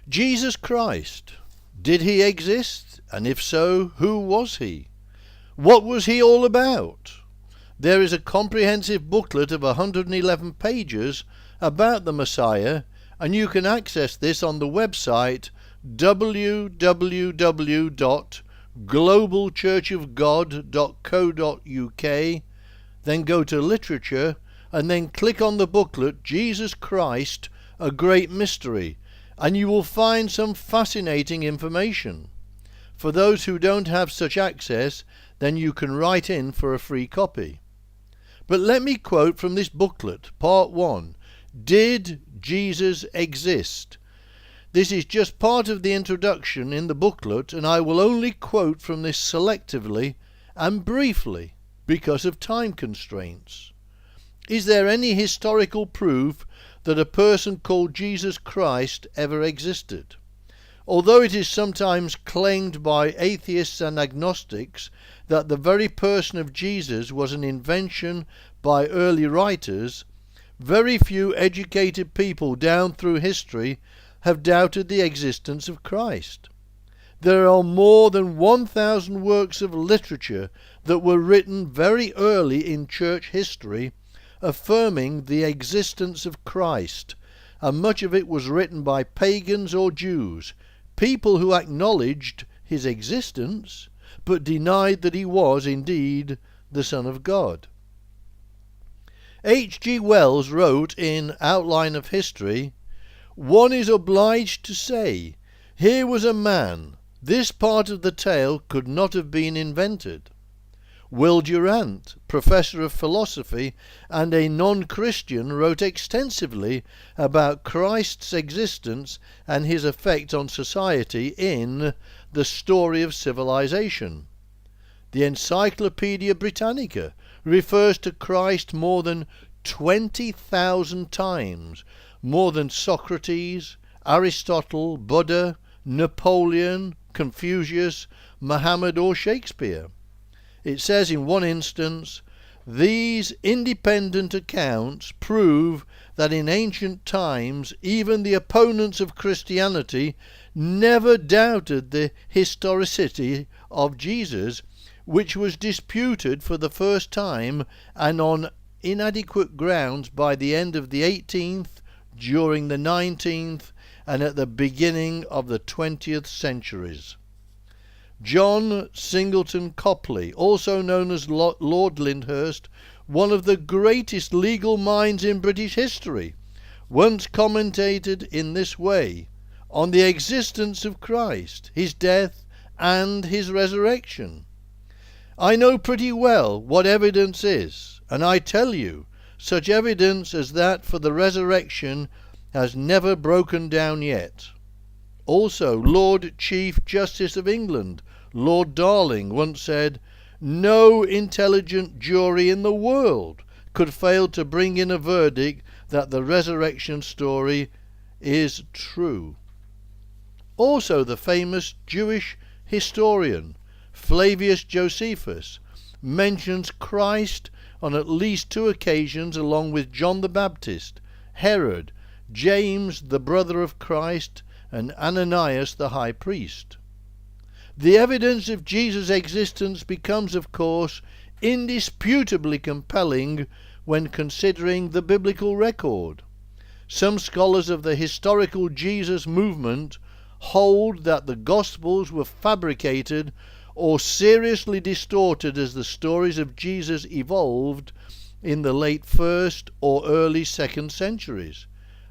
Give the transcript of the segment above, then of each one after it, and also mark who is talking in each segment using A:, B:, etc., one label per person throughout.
A: Jesus Christ. Did he exist? And if so, who was he? What was he all about? There is a comprehensive booklet of 111 pages about the Messiah, and you can access this on the website www.globalchurchofgod.co.uk. Then go to literature and then click on the booklet Jesus Christ, a Great Mystery, and you will find some fascinating information. For those who don't have such access, then you can write in for a free copy. But let me quote from this booklet, Part 1. Did Jesus exist? This is just part of the introduction in the booklet, and I will only quote from this selectively and briefly because of time constraints. Is there any historical proof that a person called Jesus Christ ever existed? Although it is sometimes claimed by atheists and agnostics that the very person of Jesus was an invention by early writers, very few educated people down through history have doubted the existence of Christ. There are more than 1,000 works of literature that were written very early in church history affirming the existence of Christ, and much of it was written by pagans or Jews, people who acknowledged his existence but denied that he was indeed the Son of God. H.G. Wells wrote in Outline of History, "One is obliged to say, here was a man, this part of the tale could not have been invented." Will Durant, professor of philosophy and a non-Christian, wrote extensively about Christ's existence and his effect on society in The Story of Civilization. The Encyclopaedia Britannica refers to Christ more than 20,000 times, more than Socrates, Aristotle, Buddha, Napoleon, Confucius, Muhammad or Shakespeare. It says in one instance, "These independent accounts prove that in ancient times even the opponents of Christianity never doubted the historicity of Jesus, which was disputed for the first time and on inadequate grounds by the end of the 18th, during the 19th, and at the beginning of the 20th centuries." John Singleton Copley, also known as Lord Lyndhurst, one of the greatest legal minds in British history, once commentated in this way on the existence of Christ, his death and his resurrection. "I know pretty well what evidence is, and I tell you, such evidence as that for the resurrection has never broken down yet." Also, Lord Chief Justice of England, Lord Darling, once said, "No intelligent jury in the world could fail to bring in a verdict that the resurrection story is true." Also, the famous Jewish historian Flavius Josephus mentions Christ on at least 2 occasions along with John the Baptist, Herod, James the brother of Christ, and Ananias the high priest. The evidence of Jesus' existence becomes, of course, indisputably compelling when considering the biblical record. Some scholars of the historical Jesus movement hold that the Gospels were fabricated or seriously distorted as the stories of Jesus evolved in the late 1st or early 2nd centuries.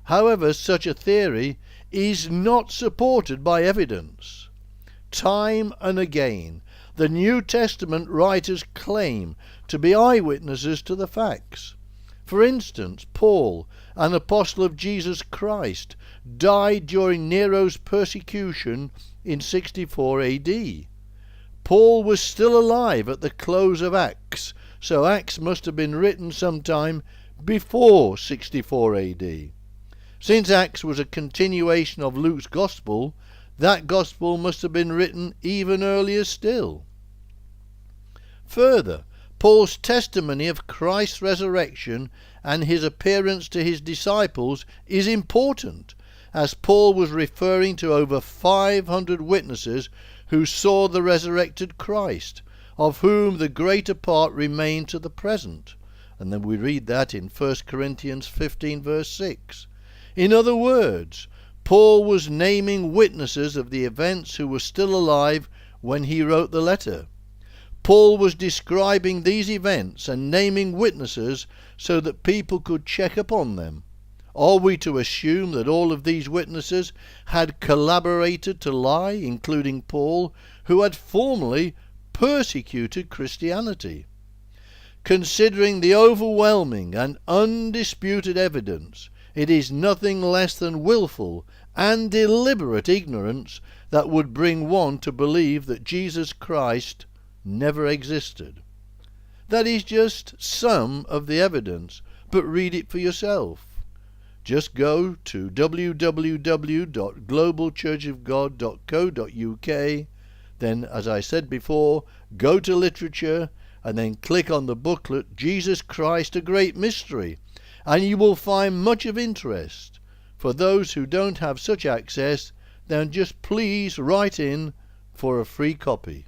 A: However, such a theory is not supported by evidence. Time and again, the New Testament writers claim to be eyewitnesses to the facts. For instance, Paul, an apostle of Jesus Christ, died during Nero's persecution in 64 AD. Paul was still alive at the close of Acts, so Acts must have been written sometime before 64 AD. Since Acts was a continuation of Luke's Gospel, that Gospel must have been written even earlier still. Further, Paul's testimony of Christ's resurrection and his appearance to his disciples is important, as Paul was referring to over 500 witnesses who saw the resurrected Christ, of whom the greater part remain to the present. And then we read that in 1 Corinthians 15 verse 6. In other words, Paul was naming witnesses of the events who were still alive when he wrote the letter. Paul was describing these events and naming witnesses so that people could check up on them. Are we to assume that all of these witnesses had collaborated to lie, including Paul, who had formerly persecuted Christianity? Considering the overwhelming and undisputed evidence, it is nothing less than willful and deliberate ignorance that would bring one to believe that Jesus Christ never existed. That is just some of the evidence, but read it for yourself. Just go to www.globalchurchofgod.co.uk, then, as I said before, go to literature, and then click on the booklet Jesus Christ, a Great Mystery, and you will find much of interest. For those who don't have such access, then just please write in for a free copy.